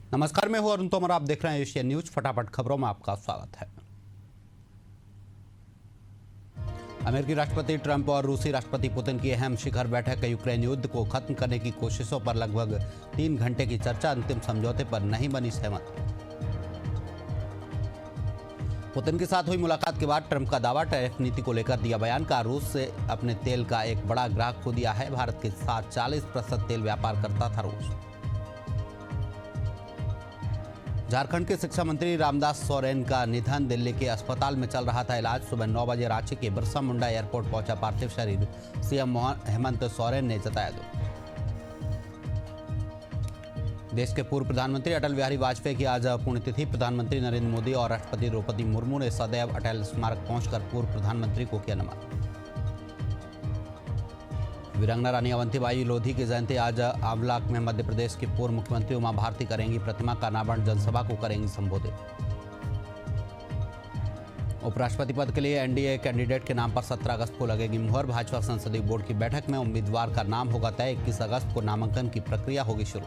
नमस्कार, मैं हूं अरुण तोमर। आप देख रहे हैं एशियन न्यूज। फटाफट खबरों में आपका स्वागत है। अमेरिकी राष्ट्रपति ट्रंप और रूसी राष्ट्रपति पुतिन की अहम शिखर बैठक यूक्रेन युद्ध को खत्म करने की कोशिशों पर लगभग 3 घंटे की चर्चा, अंतिम समझौते पर नहीं बनी सहमति। पुतिन के साथ हुई मुलाकात के बाद ट्रंप का दावा, टैरिफ नीति को लेकर दिया बयान का। रूस से अपने तेल का एक बड़ा ग्राहक खो दिया है। भारत के साथ 40% तेल व्यापार करता था रूस। झारखंड के शिक्षा मंत्री रामदास सोरेन का निधन, दिल्ली के अस्पताल में चल रहा था इलाज। सुबह 9 बजे रांची के बिरसा मुंडा एयरपोर्ट पहुंचा पार्थिव शरीर। सीएम हेमंत सोरेन ने जताया दुख। देश के पूर्व प्रधानमंत्री अटल बिहारी वाजपेयी की आज पुण्यतिथि। प्रधानमंत्री नरेंद्र मोदी और राष्ट्रपति द्रौपदी मुर्मू ने सदैव अटल स्मारक पहुंचकर पूर्व प्रधानमंत्री को किया नमन। वीरांगना रानी अवंतीबाई लोधी की जयंती आज। आंवला में मध्य प्रदेश की पूर्व मुख्यमंत्री उमा भारती करेंगी प्रतिमा का अनावरण, जनसभा को करेंगी संबोधित। उपराष्ट्रपति पद के लिए एनडीए कैंडिडेट के नाम पर 17 अगस्त को लगेगी मुहर। भाजपा संसदीय बोर्ड की बैठक में उम्मीदवार का नाम होगा तय। 21 अगस्त को नामांकन की प्रक्रिया होगी शुरू।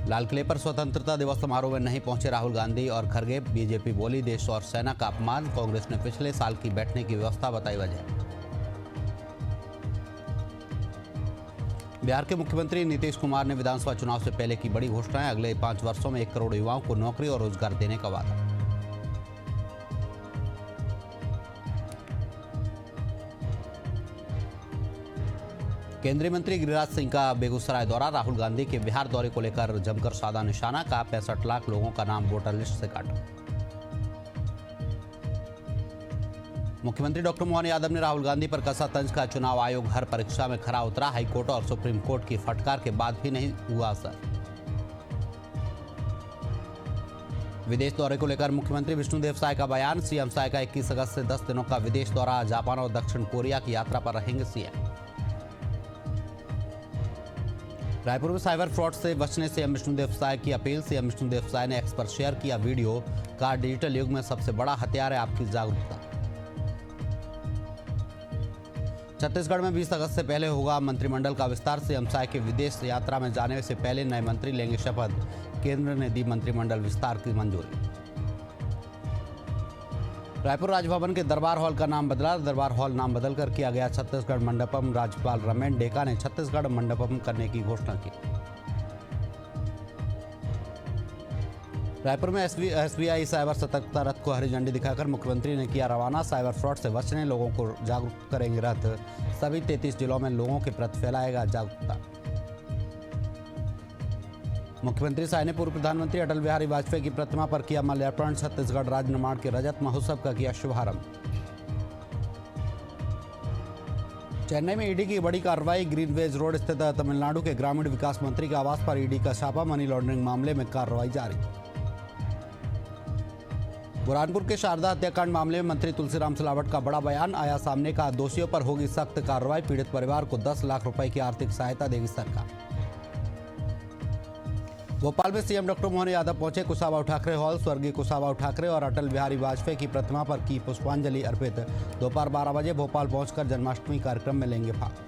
लाल किले पर स्वतंत्रता दिवस समारोह में नहीं पहुंचे राहुल गांधी और खड़गे। बीजेपी बोली देश और सेना का अपमान। कांग्रेस ने पिछले साल की बैठने की व्यवस्था बताई वजह। बिहार के मुख्यमंत्री नीतीश कुमार ने विधानसभा चुनाव से पहले की बड़ी घोषणाएं। अगले 5 वर्षों में 1 करोड़ युवाओं को नौकरी और रोजगार देने का वादा। केंद्रीय मंत्री गिरिराज सिंह का बेगूसराय दौरा। राहुल गांधी के बिहार दौरे को लेकर जमकर साधा निशाना का। 65 लाख लोगों का नाम वोटर लिस्ट से काटा। मुख्यमंत्री डॉक्टर मोहन यादव ने राहुल गांधी पर कसा तंज का। चुनाव आयोग हर परीक्षा में खरा उतरा। हाईकोर्ट और सुप्रीम कोर्ट की फटकार के बाद भी नहीं हुआ असर। विदेश दौरे को लेकर मुख्यमंत्री विष्णुदेव साय का बयान। सीएम साय का 21 अगस्त से 10 दिनों का विदेश दौरा। जापान और दक्षिण कोरिया की यात्रा पर रहेंगे सीएम। रायपुर में साइबर फ्रॉड से बचने सीएम विष्णुदेव साय की अपील। सीएम विष्णुदेव साय ने एक्स पर शेयर किया वीडियो। कहा, डिजिटल युग में सबसे बड़ा हथियार है आपकी जागरूकता। छत्तीसगढ़ में 20 अगस्त से पहले होगा मंत्रिमंडल का विस्तार। सीएम साय के विदेश यात्रा में जाने से पहले नए मंत्री लेंगे शपथ। केंद्र ने दी मंत्रिमंडल विस्तार की मंजूरी। रायपुर राजभवन के दरबार हॉल का नाम बदला। दरबार हॉल नाम बदलकर किया गया छत्तीसगढ़ मंडपम। राज्यपाल रमेन डेका ने छत्तीसगढ़ मंडपम करने की घोषणा की। रायपुर में एसबीआई साइबर सतर्कता रथ को हरी झंडी दिखाकर मुख्यमंत्री ने किया रवाना। साइबर फ्रॉड से बचने लोगों को जागरूक करेंगे रथ। सभी 33 जिलों में लोगों के प्रति फैलाएगा जागरूकता। मुख्यमंत्री साय ने पूर्व प्रधानमंत्री अटल बिहारी वाजपेयी की प्रतिमा पर किया माल्यार्पण। छत्तीसगढ़ राज्य निर्माण के रजत महोत्सव का किया शुभारंभ। चेन्नई में ईडी की बड़ी कार्रवाई। ग्रीनवेज रोड स्थित तमिलनाडु के ग्रामीण विकास मंत्री के आवास पर ईडी का छापा। मनी लॉन्ड्रिंग मामले में कार्रवाई जारी। बुरहानपुर के शारदा हत्याकांड मामले में मंत्री तुलसीराम सिलावट का बड़ा बयान आया सामने। का दोषियों पर होगी सख्त कार्रवाई। पीड़ित परिवार को 10 लाख रुपए की आर्थिक सहायता देगी सरकार। भोपाल में सीएम डॉक्टर मोहन यादव पहुंचे कुशाभाऊ ठाकरे हॉल। स्वर्गीय कुशाभाऊ ठाकरे और अटल बिहारी वाजपेयी की प्रतिमा पर की पुष्पांजलि अर्पित। दोपहर 12 बजे भोपाल पहुंचकर जन्माष्टमी कार्यक्रम में लेंगे भाग।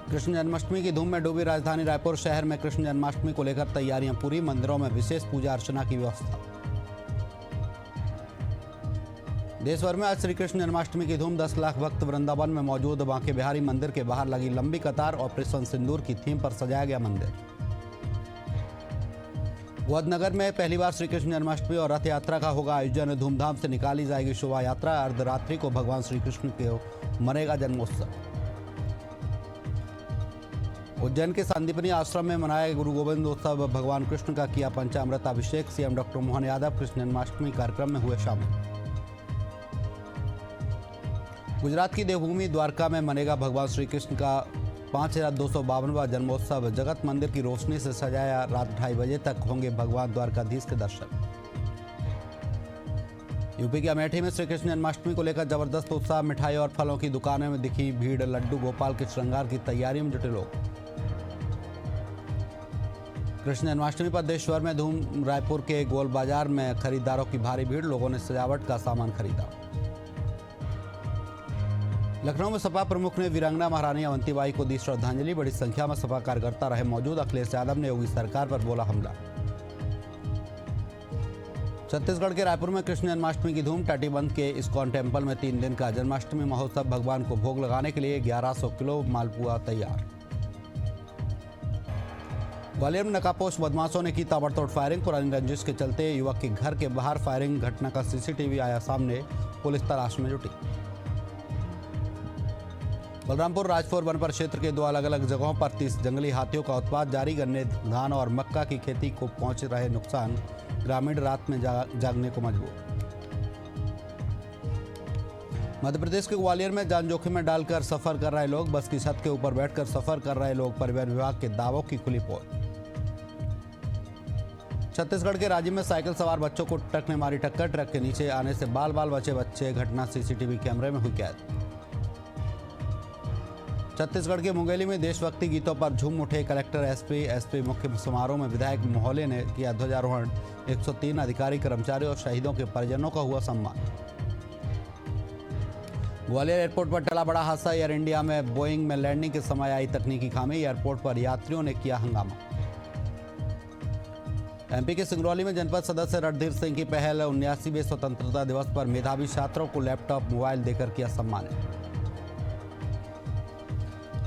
कृष्ण जन्माष्टमी की धूम में डूबी राजधानी रायपुर। शहर में कृष्ण जन्माष्टमी को लेकर तैयारियां पूरी। मंदिरों में विशेष पूजा अर्चना की व्यवस्था। देश भर में आज श्री कृष्ण जन्माष्टमी की धूम। 10 लाख भक्त वृंदावन में मौजूद। बांके बिहारी मंदिर के बाहर लगी लंबी कतार। ऑपरेशन सिंदूर की थीम पर सजाया गया मंदिर। गोदनगर में पहली बार श्री कृष्ण जन्माष्टमी और रथ यात्रा का होगा आयोजन। धूमधाम से निकाली जाएगी शोभा यात्रा। अर्धरात्रि को भगवान श्री कृष्ण के मनेगा जन्मोत्सव। उज्जैन के सांदीपनी आश्रम में मनाया गुरु गोविंद उत्सव। भगवान कृष्ण का किया पंचामृत अभिषेक। सीएम डॉक्टर मोहन यादव कृष्ण जन्माष्टमी कार्यक्रम में हुए शामिल। गुजरात की देवभूमि द्वारका में मनेगा भगवान श्री कृष्ण का 5252वां जन्मोत्सव। जगत मंदिर की रोशनी से सजाया। रात 2:30 बजे तक होंगे भगवान द्वारकाधीश के दर्शन। यूपी के अमेठी में श्री कृष्ण जन्माष्टमी को लेकर जबरदस्त उत्साह। मिठाई और फलों की दुकानों में दिखी भीड़। लड्डू गोपाल के श्रृंगार की तैयारी में जुटे लोग। कृष्ण जन्माष्टमी पर देश भर में धूम। रायपुर के गोल बाजार में खरीदारों की भारी भीड़। लोगों ने सजावट का सामान खरीदा। लखनऊ में सपा प्रमुख ने वीरांगना महारानी अवंतीबाई को दी श्रद्धांजलि। बड़ी संख्या में सपा कार्यकर्ता रहे मौजूद। अखिलेश यादव ने योगी सरकार पर बोला हमला। छत्तीसगढ़ के रायपुर में कृष्ण जन्माष्टमी की धूम। टाटीबंध के इस्कॉन टेम्पल में 3 दिन का जन्माष्टमी महोत्सव। भगवान को भोग लगाने के लिए 1100 किलो मालपुआ तैयार। ग्वालियर में नकाबपोश बदमाशों ने की ताबड़तोड़ फायरिंग। पुरानी रंजिश के चलते युवक के घर के बाहर फायरिंग। घटना का सीसीटीवी आया सामने। पुलिस तलाश में जुटी। बलरामपुर राजपुर वन परिक्षेत्र के 2 अलग अलग जगहों पर 30 जंगली हाथियों का उत्पात जारी। गन्ने, धान और मक्का की खेती को पहुंच रहे नुकसान। ग्रामीण रात में जागने को मजबूर। मध्य प्रदेश के ग्वालियर में जान जोखिम में डालकर सफर कर रहे लोग। बस की छत के ऊपर बैठकर सफर कर रहे लोग। परिवहन विभाग के दावों की खुली पोल। छत्तीसगढ़ के रांची में साइकिल सवार बच्चों को ट्रक ने मारी टक्कर। ट्रक के नीचे आने से बाल बाल बचे बच्चे। घटना सीसीटीवी कैमरे में हुई कैद। छत्तीसगढ़ के मुंगेली में देशभक्ति गीतों पर झूम उठे कलेक्टर एसपी मुख्य समारोह में विधायक मोहल्ले ने किया ध्वजारोहण। 103 अधिकारी कर्मचारियों और शहीदों के परिजनों का हुआ सम्मान। ग्वालियर एयरपोर्ट पर टला बड़ा हादसा। एयर इंडिया में बोइंग में लैंडिंग के समय आई तकनीकी खामी। एयरपोर्ट पर यात्रियों ने किया हंगामा। एमपी के सिंगरौली में जनपद सदस्य रणधीर सिंह की पहल। 79वें स्वतंत्रता दिवस पर मेधावी छात्रों को लैपटॉप मोबाइल देकर किया सम्मानित।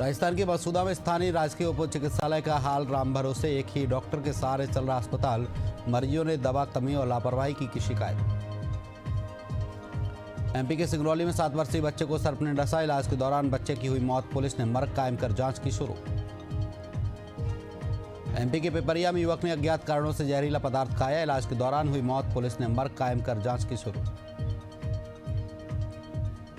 राजस्थान के मसूदा में स्थानीय राजकीय उप चिकित्सालय का हाल राम भरोसे। एक ही डॉक्टर के सहारे चल रहा अस्पताल। मरीजों ने दवा कमी और लापरवाही की शिकायत। एमपी के सिंगरौली में 7 वर्षीय बच्चे को सर्प ने डसा। इलाज के दौरान बच्चे की हुई मौत। पुलिस ने मर्ग कायम कर जांच की शुरू। एमपी के पिपरिया में युवक ने अज्ञात कारणों से जहरीला पदार्थ खाया। इलाज के दौरान हुई मौत। पुलिस ने मर्ग कायम कर जांच की शुरू।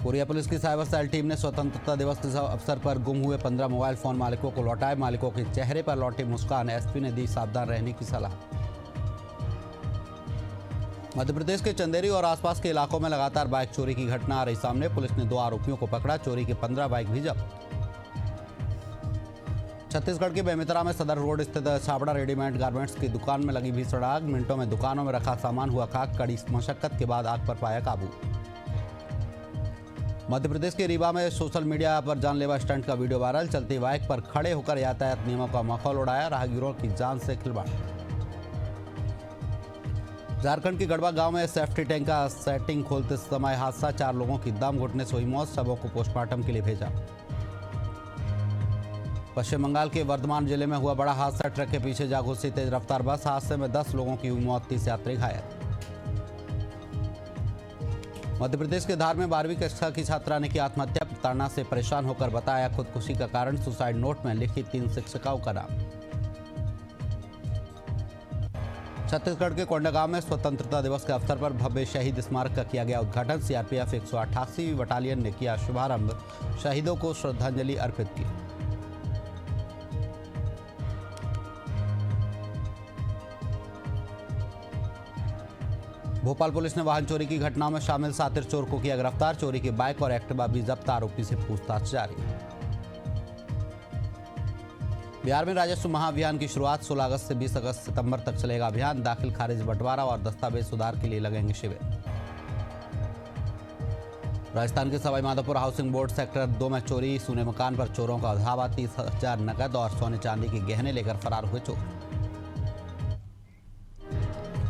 कोरिया पुलिस की साइबर सेल टीम ने स्वतंत्रता दिवस के अवसर पर गुम हुए 15 मोबाइल फोन मालिकों को लौटाए। मालिकों के चेहरे पर लौटी मुस्कान। एसपी ने दी सावधान रहने की सलाह। मध्य प्रदेश के चंदेरी और आसपास के इलाकों में लगातार बाइक चोरी की घटना आ रही सामने। पुलिस ने 2 आरोपियों को पकड़ा। चोरी के 15 बाइक भी जब्त। छत्तीसगढ़ के बेमेतरा में सदर रोड स्थित छाबड़ा रेडीमेड गारमेंट्स की दुकान में लगी भीषण आग। मिनटों में दुकानों में रखा सामान हुआ खाक। कड़ी मशक्कत के बाद आग पर पाया काबू। मध्य प्रदेश के रीवा में सोशल मीडिया पर जानलेवा स्टंट का वीडियो वायरल। चलती बाइक पर खड़े होकर यातायात नियमों का मखौल उड़ाया। राहगीरों की जान से खिलवाड़। झारखंड के गढ़वा गांव में सेफ्टी टैंक का सेटिंग खोलते समय हादसा। 4 लोगों की दम घुटने से हुई मौत। शवों को पोस्टमार्टम के लिए भेजा। पश्चिम बंगाल के वर्धमान जिले में हुआ बड़ा हादसा। ट्रक के पीछे जा घुसी तेज रफ्तार बस। हादसे में 10 लोगों की हुई मौत। 30 यात्री घायल। मध्य प्रदेश के धार में 12वीं कक्षा की छात्रा ने की आत्महत्या। प्रताड़ना से परेशान होकर बताया खुदकुशी का कारण। सुसाइड नोट में लिखी 3 शिक्षिकाओं का नाम। छत्तीसगढ़ के कोंडागांव में स्वतंत्रता दिवस के अवसर पर भव्य शहीद स्मारक का किया गया उद्घाटन। सीआरपीएफ 188वीं बटालियन ने किया शुभारंभ। शहीदों को श्रद्धांजलि अर्पित की। भोपाल पुलिस ने वाहन चोरी की घटनाओं में शामिल सातिर चोर को किया गिरफ्तार। चोरी की बाइक और एक्टिवा भी जब्त। आरोपी से पूछताछ जारी। बिहार में राजस्व महाअभियान की शुरुआत 16 अगस्त से 20 सितंबर तक चलेगा अभियान। दाखिल खारिज बंटवारा और दस्तावेज सुधार के लिए लगेंगे शिविर। राजस्थान के सवाईमाधोपुर हाउसिंग बोर्ड सेक्टर 2 में चोरी। सूने मकान पर चोरों का धावा। 30,000 नकद और सोने चांदी के गहने लेकर फरार हुए चोर।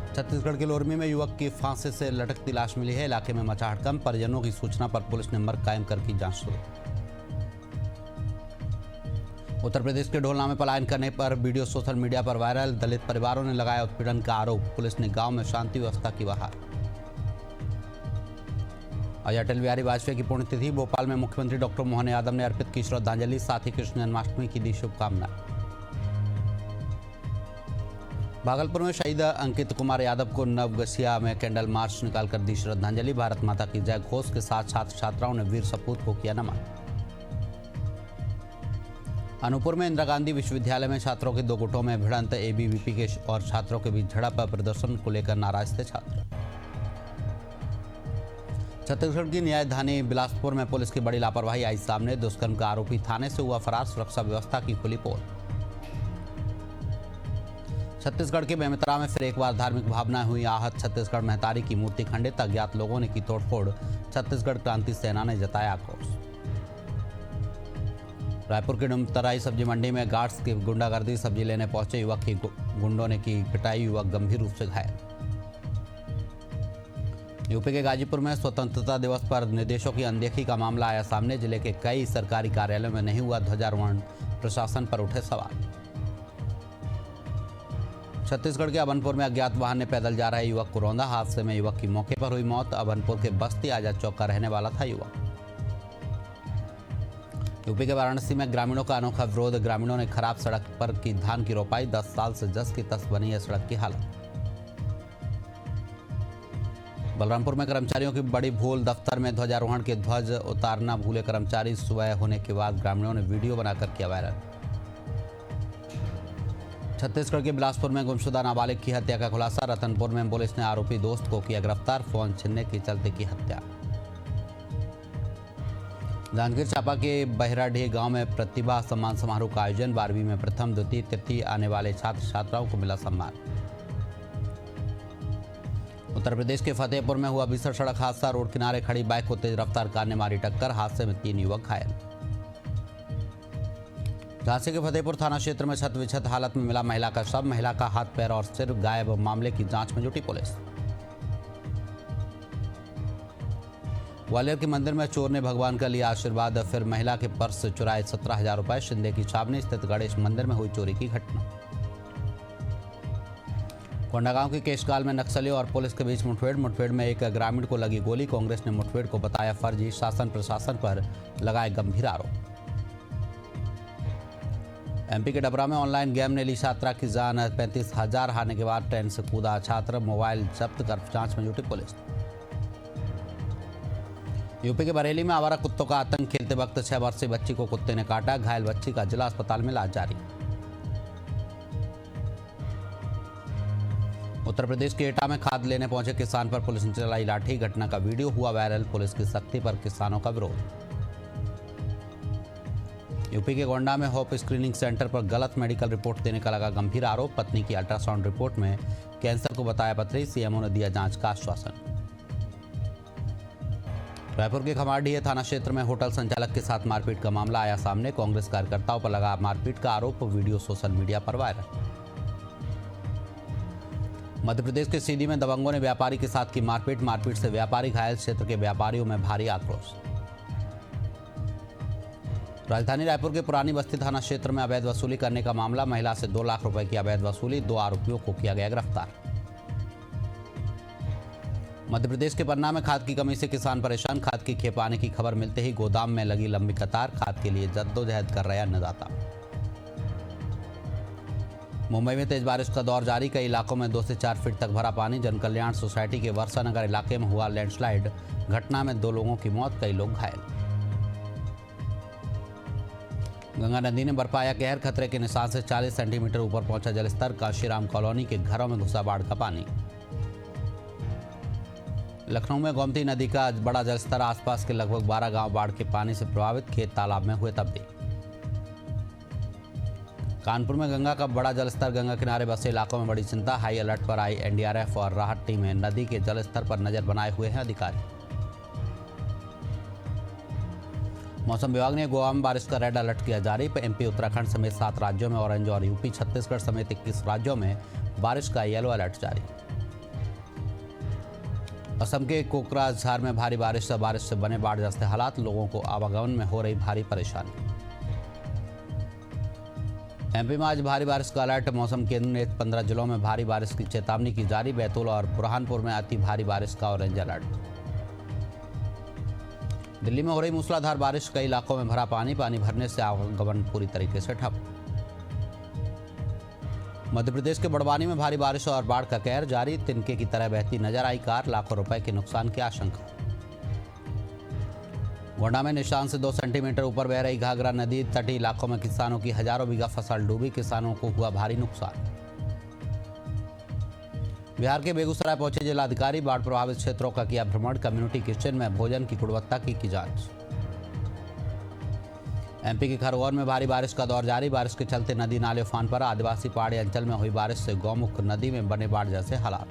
छत्तीसगढ़ के लोरमी में युवक की फांसी से लटकती लाश मिली है। इलाके में मचा हड़कंप। परिजनों की सूचना पर पुलिस ने मर्ग कायम कर की जांच शुरू। उत्तर प्रदेश के ढोलना में पलायन करने पर वीडियो सोशल मीडिया पर वायरल। दलित परिवारों ने लगाया उत्पीड़न का आरोप। पुलिस ने गांव में शांति व्यवस्था की बहाल। आज अटल बिहारी वाजपेयी की पुण्यतिथि। भोपाल में मुख्यमंत्री डॉक्टर मोहन यादव ने अर्पित की श्रद्धांजलि। साथ ही कृष्ण जन्माष्टमी की दी शुभकामनाएं। भागलपुर में शहीद अंकित कुमार यादव को नवगछिया में कैंडल मार्च निकालकर दी श्रद्धांजलि। भारत माता की जय घोष के साथ छात्र छात्राओं ने वीर सपूत को किया नमन। अनूपपुर में इंदिरा गांधी विश्वविद्यालय में छात्रों के 2 गुटों में भिड़ंत। एबीवीपी के और छात्रों के बीच झड़प। प्रदर्शन को लेकर नाराज थे छात्र। छत्तीसगढ़ की न्यायधानी बिलासपुर में पुलिस की बड़ी लापरवाही आई सामने। दुष्कर्म का आरोपी थाने से हुआ फरार। सुरक्षा व्यवस्था की खुली पोल। छत्तीसगढ़ के बेमेतरा में फिर एक बार धार्मिक भावना हुई आहत। छत्तीसगढ़ महतारी की मूर्ति खंडित। अज्ञात लोगों ने की तोड़फोड़। छत्तीसगढ़ क्रांति सेना ने जताया आक्रोश। रायपुर के डुमतराई सब्जी मंडी में गार्ड्स की गुंडागर्दी, सब्जी लेने पहुंचे युवक की गुंडों ने की पिटाई, युवक गंभीर रूप से घायल। यूपी के गाजीपुर में स्वतंत्रता दिवस पर निर्देशों की अनदेखी का मामला आया सामने। जिले के कई सरकारी कार्यालयों में नहीं हुआ ध्वजारोहण, प्रशासन पर उठे सवाल। छत्तीसगढ़ के अभनपुर में अज्ञात वाहन ने पैदल जा रहे युवक को रौंदा, हादसे में युवक की मौके पर हुई मौत। अभनपुर के बस्ती आजाद चौक का रहने वाला था युवक। यूपी के वाराणसी में ग्रामीणों का अनोखा विरोध, ग्रामीणों ने खराब सड़क पर की धान की रोपाई, 10 साल से जस की तस बनी है सड़क की हालत। बलरामपुर में कर्मचारियों की बड़ी भूल, दफ्तर में ध्वजारोहण के ध्वज उतारना भूले कर्मचारी, सुबह होने के बाद ग्रामीणों ने वीडियो बनाकर किया वायरल। छत्तीसगढ़ के बिलासपुर में गुमशुदा नाबालिग की हत्या का खुलासा, रतनपुर में पुलिस ने आरोपी दोस्त को किया गिरफ्तार, फोन छीनने के चलते की हत्या। जांजगीर चांपा के बहराडीह गांव में प्रतिभा सम्मान समारोह का आयोजन, 12वीं में प्रथम द्वितीय तृतीय आने वाले छात्र छात्राओं को मिला सम्मान। उत्तर प्रदेश के फतेहपुर में हुआ भीषण सड़क हादसा, रोड किनारे खड़ी बाइक को तेज रफ्तार कार ने मारी टक्कर, हादसे में 3 युवक घायल। झांसी के फतेहपुर थाना क्षेत्र में छत विछत हालत में मिला महिला का शव, महिला का हाथ पैर और सिर गायब, मामले की जांच में जुटी पुलिस। ग्वालियर के मंदिर में चोर ने भगवान का लिया आशीर्वाद, फिर महिला के पर्स से चुराए 17,000 रुपए। शिंदे की छावनी स्थित गणेश मंदिर में हुई चोरी की घटना। कोंडागांव के केशकाल में नक्सलियों और पुलिस के बीच मुठभेड़ में एक ग्रामीण को लगी गोली, कांग्रेस ने मुठभेड़ को बताया फर्जी, शासन प्रशासन पर लगाए गंभीर आरोप। एमपी के डबरा में ऑनलाइन गेम ने ली छात्रा की जान, 35,000 हारने के बाद ट्रेन से कूदा छात्र, मोबाइल जब्त कर जांच में जुटी पुलिस। यूपी के बरेली में आवारा कुत्तों का आतंक, खेलते वक्त 6 वर्षीय बच्ची को कुत्ते ने काटा, घायल बच्ची का जिला अस्पताल में इलाज जारी। उत्तर प्रदेश के एटा में खाद लेने पहुंचे किसान पर पुलिस ने चलाई लाठी, घटना का वीडियो हुआ वायरल, पुलिस की सख्ती पर किसानों का विरोध। यूपी के गोंडा में होप स्क्रीनिंग सेंटर पर गलत मेडिकल रिपोर्ट देने का लगा गंभीर आरोप, पत्नी की अल्ट्रासाउंड रिपोर्ट में कैंसर को बताया पथरी, सीएमओ ने दिया जांच का आश्वासन। रायपुर के खमारडीह थाना क्षेत्र में होटल संचालक के साथ मारपीट का मामला आया सामने, कांग्रेस कार्यकर्ताओं पर लगा मारपीट का आरोप, वीडियो सोशल मीडिया पर वायरल। मध्य प्रदेश के सीधी में दबंगों ने व्यापारी के साथ की मारपीट से व्यापारी घायल, क्षेत्र के व्यापारियों में भारी आक्रोश। राजधानी रायपुर के पुरानी बस्ती थाना क्षेत्र में अवैध वसूली करने का मामला, महिला से 2 लाख रुपए की अवैध वसूली, 2 आरोपियों को किया गया गिरफ्तार। मध्य प्रदेश के पन्ना में खाद की कमी से किसान परेशान, खाद की खेप आने की खबर मिलते ही गोदाम में लगी लंबी कतार, खाद के लिए जद्दोजहद कर रहे अन्नदाता। मुंबई में तेज बारिश का दौर जारी, कई इलाकों में 2 से 4 फीट तक भरा पानी, जनकल्याण सोसाइटी के वर्षा नगर इलाके में हुआ लैंडस्लाइड, घटना में 2 लोगों की मौत, कई लोग घायल। गंगा नदी ने बरपाया कहर, खतरे के निशान से 40 सेंटीमीटर ऊपर पहुंचा जलस्तर, काशीराम कॉलोनी के घरों में घुसा बाढ़ का पानी। लखनऊ में गोमती नदी का बड़ा जलस्तर, आसपास के लगभग 12 गांव बाढ़ के पानी से प्रभावित, खेत तालाब में हुए तब्दील। कानपुर में गंगा का बड़ा जलस्तर, गंगा किनारे बसे इलाकों में बड़ी चिंता, हाई अलर्ट पर आई एनडीआरएफ और राहत टीमें, नदी के जलस्तर पर नजर बनाए हुए हैं अधिकारी। मौसम विभाग ने गोवा में बारिश का रेड अलर्ट किया जारी, एमपी उत्तराखंड समेत 7 राज्यों में ऑरेंज और यूपी छत्तीसगढ़ समेत 21 राज्यों में बारिश का येलो अलर्ट जारी। असम के कोकराझार में भारी बारिश से बने बाढ़ जैसे हालात, लोगों को आवागमन में हो रही भारी परेशानी। एमपी में आज भारी बारिश का अलर्ट, मौसम केंद्र ने 15 जिलों में भारी बारिश की चेतावनी की जारी, बैतूल और बुरहानपुर में अति भारी बारिश का ऑरेंज अलर्ट। दिल्ली में हो रही मूसलाधार बारिश, कई इलाकों में भरा पानी भरने से आवागमन पूरी तरीके से ठप। मध्य प्रदेश के बड़वानी में भारी बारिश और बाढ़ का कहर जारी, तिनके की तरह बहती नजर आई कार, लाखों रुपए के नुकसान की आशंका। गोंडा में निशान से 2 सेंटीमीटर ऊपर बह रही घाघरा नदी, तटीय इलाकों में किसानों की हजारों बीघा फसल डूबी, किसानों को हुआ भारी नुकसान। बिहार के बेगूसराय पहुंचे जिलाधिकारी, बाढ़ प्रभावित क्षेत्रों का किया भ्रमण, कम्युनिटी किचन में भोजन की गुणवत्ता की जांच। एमपी के खरगोन में भारी बारिश का दौर जारी, बारिश के चलते नदी नाले उफान पर, आदिवासी पहाड़ी अंचल में हुई बारिश से गौमुख नदी में बने बाढ़ जैसे हालात।